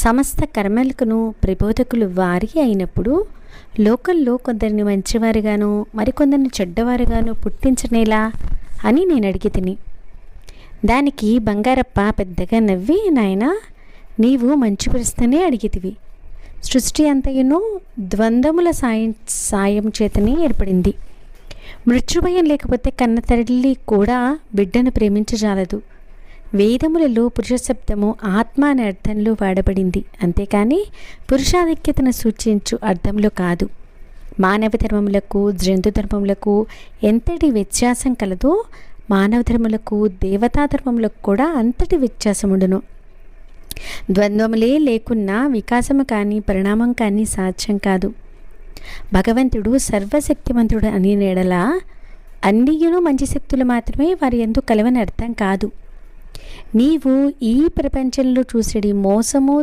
సమస్త కర్మలకును ప్రబోధకులు వారి అయినప్పుడు లోకంలో కొందరిని మంచివారుగాను మరికొందరిని చెడ్డవారుగాను పుట్టించనేలా అని నేను అడిగి తిని. దానికి బంగారప్ప పెద్దగా నవ్వి, నాయనా, నీవు మంచి ప్రశ్ననే అడిగితివి. సృష్టి అంతయును ద్వంద్వముల సాయం చేతనే ఏర్పడింది. మృత్యుభయం లేకపోతే కన్న తల్లి కూడా బిడ్డను ప్రేమించజాలదు. వేదములలో పురుష శబ్దము ఆత్మ అనే అర్థంలో వాడబడింది, అంతేకాని పురుషాధిక్యతను సూచించు అర్థంలో కాదు. మానవ ధర్మములకు జంతు ధర్మములకు ఎంతటి వ్యత్యాసం కలదో మానవ ధర్మములకు దేవతా ధర్మములకు కూడా అంతటి వ్యత్యాసముండును. ద్వంద్వములే లేకున్నా వికాసము కానీ పరిణామం కానీ సాధ్యం కాదు. భగవంతుడు సర్వశక్తివంతుడు అని నెడల అన్నియును మంచి శక్తులు మాత్రమే వారి యందు కలవని అర్థం కాదు. నీవు ఈ ప్రపంచంలో చూసేది మోసము